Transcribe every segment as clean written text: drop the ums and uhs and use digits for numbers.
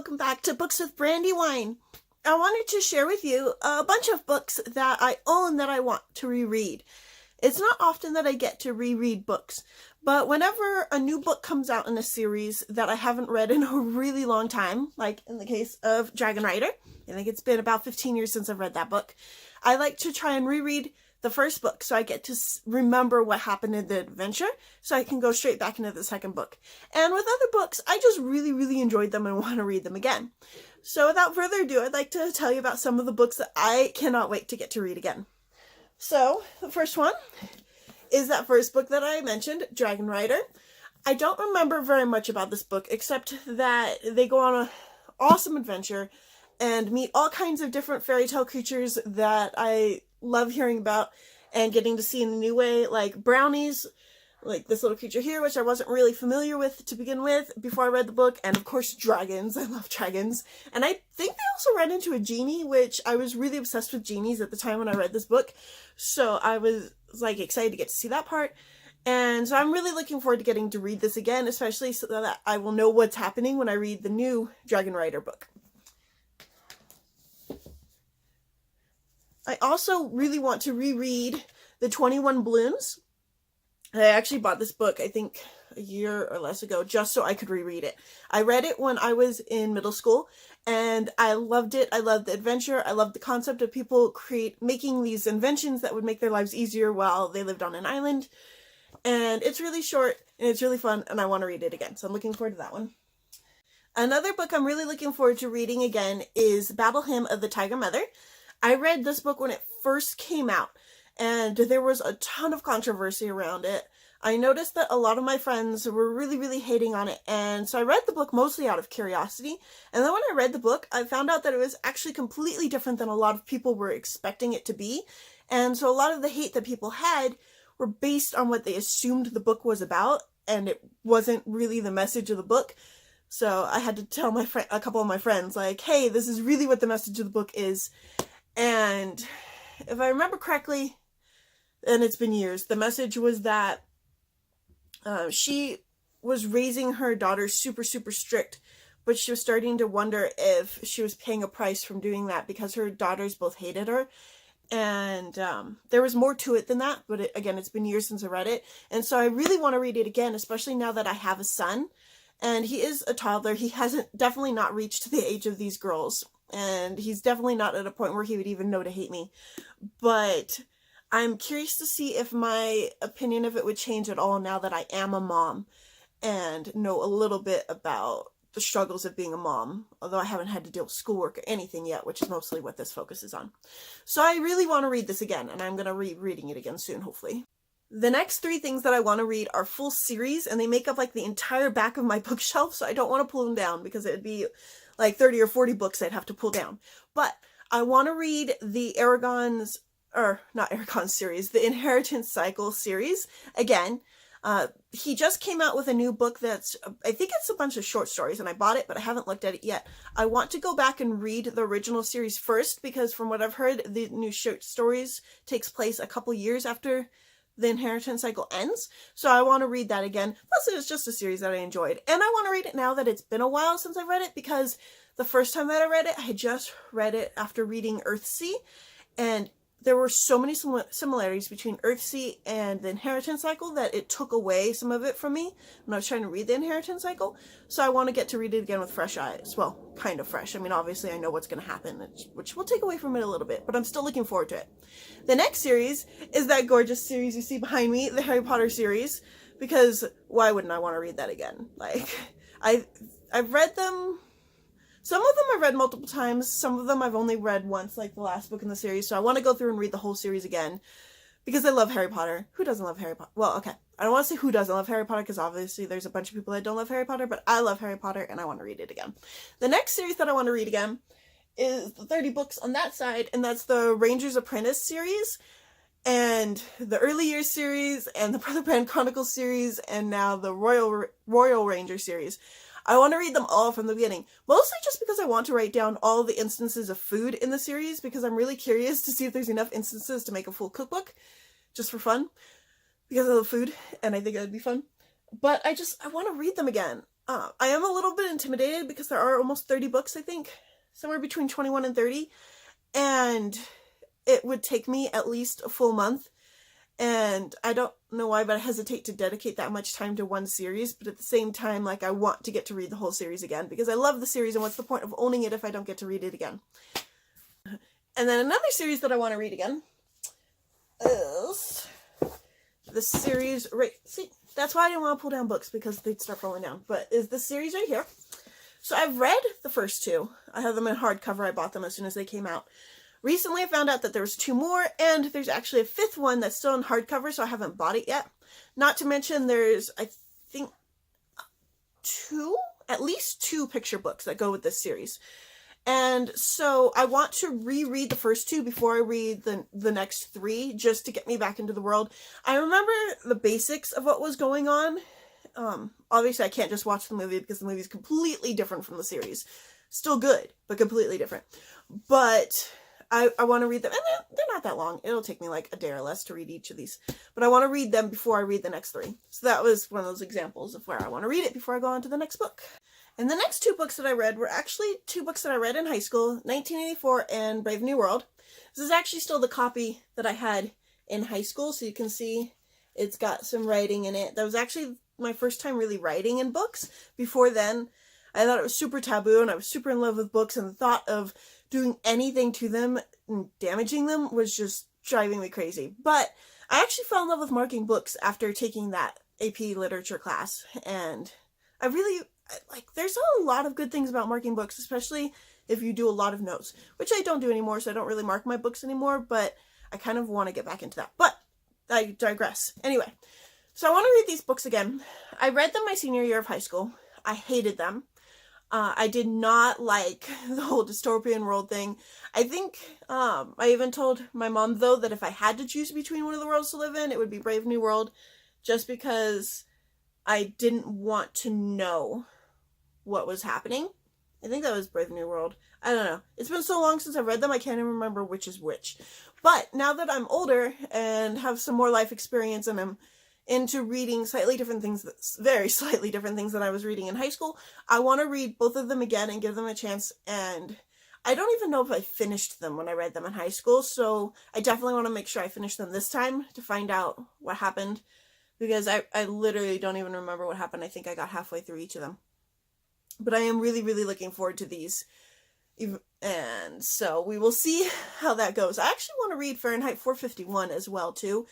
welcome back to Books with Brandywine. I wanted to share with you a bunch of books that I own that I want to reread. It's not often that I get to reread books, but whenever a new book comes out in a series that I haven't read in a really long time, like in the case of Dragon Rider, I think it's been about 15 years since I've read that book, I like to try and reread the first book so I get to remember what happened in the adventure so I can go straight back into the second book. And with other books, I just really enjoyed them and want to read them again. So without further ado, I'd like to tell you about some of the books that I cannot wait to get to read again. So the first one is that first book that I mentioned, Dragon Rider. I don't remember very much about this book except that they go on an awesome adventure and meet all kinds of different fairy tale creatures that I love hearing about and getting to see in a new way, like brownies, like this little creature here, which I wasn't really familiar with to begin with before I read the book, and of course dragons. I love dragons. And I think they also ran into a genie, which I was really obsessed with genies at the time when I read this book, so I was like excited to get to see that part. And so I'm really looking forward to getting to read this again, especially so that I will know what's happening when I read the new Dragon Rider book. I also really want to reread the 21 Balloons. I actually bought this book, I think, a year or less ago, just so I could reread it. I read it when I was in middle school, and I loved it. I loved the adventure. I loved the concept of people making these inventions that would make their lives easier while they lived on an island. And it's really short, and it's really fun, and I want to read it again. So I'm looking forward to that one. Another book I'm really looking forward to reading again is Battle Hymn of the Tiger Mother. I read this book when it first came out, and there was a ton of controversy around it. I noticed that a lot of my friends were really hating on it, and so I read the book mostly out of curiosity. And then when I read the book, I found out that it was actually completely different than a lot of people were expecting it to be. And so a lot of the hate that people had were based on what they assumed the book was about, and it wasn't really the message of the book. So I had to tell a couple of my friends, like, hey, this is really what the message of the book is. And if I remember correctly, and it's been years, the message was that she was raising her daughter super strict, but she was starting to wonder if she was paying a price from doing that because her daughters both hated her. And there was more to it than that, but again, it's been years since I read it. And so I really want to read it again, especially now that I have a son. And he is a toddler. He hasn't definitely not reached the age of these girls. And he's definitely not at a point where he would even know to hate me. But I'm curious to see if my opinion of it would change at all now that I am a mom and know a little bit about the struggles of being a mom, although I haven't had to deal with schoolwork or anything yet, which is mostly what this focuses on. So I really want to read this again, and I'm going to be reading it again soon, hopefully. The next three things that I want to read are full series, and they make up like the entire back of my bookshelf, so I don't want to pull them down because it would be like 30 or 40 books I'd have to pull down. But I want to read the the Inheritance Cycle series again. He just came out with a new book that's, I think it's a bunch of short stories, and I bought it, but I haven't looked at it yet. I want to go back and read the original series first, because from what I've heard, the new short stories takes place a couple years after the Inheritance Cycle ends. So I want to read that again. Plus, it's just a series that I enjoyed. And I want to read it now that it's been a while since I've read it, because the first time that I read it, I had just read it after reading Earthsea, and there were so many similarities between Earthsea and the Inheritance Cycle that it took away some of it from me when I was trying to read the Inheritance Cycle. So I want to get to read it again with fresh eyes. Well, kind of fresh. I mean, obviously I know what's going to happen, which will take away from it a little bit, but I'm still looking forward to it. The next series is that gorgeous series you see behind me, the Harry Potter series, because why wouldn't I want to read that again? Like, I've read them. Some of them I've read multiple times, some of them I've only read once, like the last book in the series, so I want to go through and read the whole series again, because I love Harry Potter. Who doesn't love Harry Potter? Well, okay, I don't want to say who doesn't love Harry Potter, because obviously there's a bunch of people that don't love Harry Potter, but I love Harry Potter, and I want to read it again. The next series that I want to read again is the 30 books on that side, and that's the Ranger's Apprentice series, and the Early Years series, and the Brother Band Chronicles series, and now the Royal Ranger series. I want to read them all from the beginning, mostly just because I want to write down all the instances of food in the series, because I'm really curious to see if there's enough instances to make a full cookbook, just for fun, because I love food, and I think it would be fun. But I want to read them again. I am a little bit intimidated because there are almost 30 books, I think, somewhere between 21 and 30, and it would take me at least a full month, and I don't know why, but I hesitate to dedicate that much time to one series, but at the same time, like, I want to get to read the whole series again, because I love the series, and what's the point of owning it if I don't get to read it again? And then another series that I want to read again is the series, right, see, that's why I didn't want to pull down books, because they'd start falling down, but is this series right here. So I've read the first two. I have them in hardcover. I bought them as soon as they came out. Recently I found out that there was 2 more, and there's actually a 5th one that's still in hardcover, so I haven't bought it yet. Not to mention there's, I think, at least 2 picture books that go with this series. And so I want to reread the first 2 before I read the next 3, just to get me back into the world. I remember the basics of what was going on. Obviously I can't just watch the movie because the movie is completely different from the series. Still good, but completely different. But I want to read them, and they're not that long. It'll take me like a day or less to read each of these. But I want to read them before I read the next 3. So that was one of those examples of where I want to read it before I go on to the next book. And the next 2 books that I read were actually 2 books that I read in high school, 1984 and Brave New World. This is actually still the copy that I had in high school, so you can see it's got some writing in it. That was actually my first time really writing in books. Before then, I thought it was super taboo, and I was super in love with books, and the thought of doing anything to them and damaging them was just driving me crazy. But I actually fell in love with marking books after taking that AP literature class, and I really, like, there's a lot of good things about marking books, especially if you do a lot of notes, which I don't do anymore, so I don't really mark my books anymore, but I kind of want to get back into that. But I digress. Anyway, so I want to read these books again. I read them my senior year of high school. I hated them. I did not like the whole dystopian world thing. I think I even told my mom, though, that if I had to choose between one of the worlds to live in, it would be Brave New World, just because I didn't want to know what was happening. I think that was Brave New World. I don't know. It's been so long since I've read them, I can't even remember which is which. But now that I'm older and have some more life experience, and I'm into reading slightly different things, very slightly different things than I was reading in high school, I want to read both of them again and give them a chance. And I don't even know if I finished them when I read them in high school, so I definitely want to make sure I finish them this time to find out what happened, because I literally don't even remember what happened. I think I got halfway through each of them. But I am really, really looking forward to these. And so we will see how that goes. I actually want to read Fahrenheit 451 as well, too,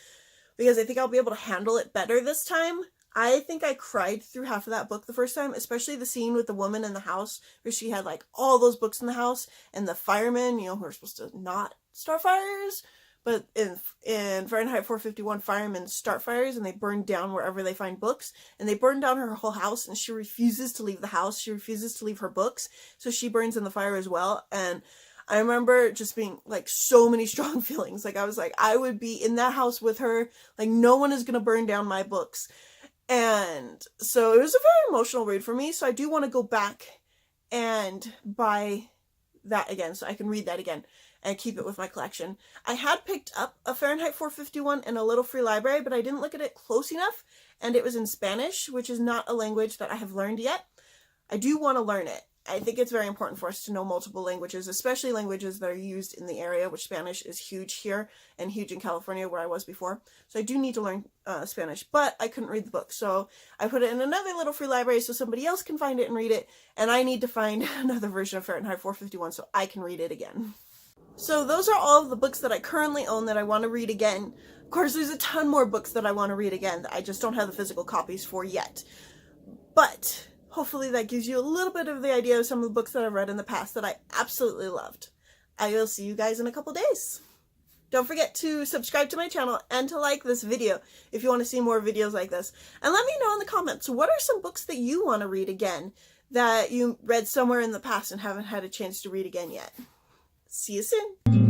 because I think I'll be able to handle it better this time. I think I cried through half of that book the first time, especially the scene with the woman in the house where she had like all those books in the house, and the firemen, you know, who are supposed to not start fires, but in Fahrenheit 451, firemen start fires and they burn down wherever they find books, and they burn down her whole house, and she refuses to leave the house. She refuses to leave her books, so she burns in the fire as well. And I remember just being like so many strong feelings. Like I was like, I would be in that house with her. Like no one is going to burn down my books. And so it was a very emotional read for me. So I do want to go back and buy that again so I can read that again and keep it with my collection. I had picked up a Fahrenheit 451 in a little free library, but I didn't look at it close enough, and it was in Spanish, which is not a language that I have learned yet. I do want to learn it. I think it's very important for us to know multiple languages, especially languages that are used in the area, which Spanish is huge here and huge in California where I was before. So I do need to learn Spanish, but I couldn't read the book. So I put it in another little free library so somebody else can find it and read it. And I need to find another version of Fahrenheit 451 so I can read it again. So those are all of the books that I currently own that I want to read again. Of course, there's a ton more books that I want to read again that I just don't have the physical copies for yet. But hopefully that gives you a little bit of the idea of some of the books that I've read in the past that I absolutely loved. I will see you guys in a couple days. Don't forget to subscribe to my channel and to like this video if you want to see more videos like this. And let me know in the comments, what are some books that you want to read again that you read somewhere in the past and haven't had a chance to read again yet? See you soon.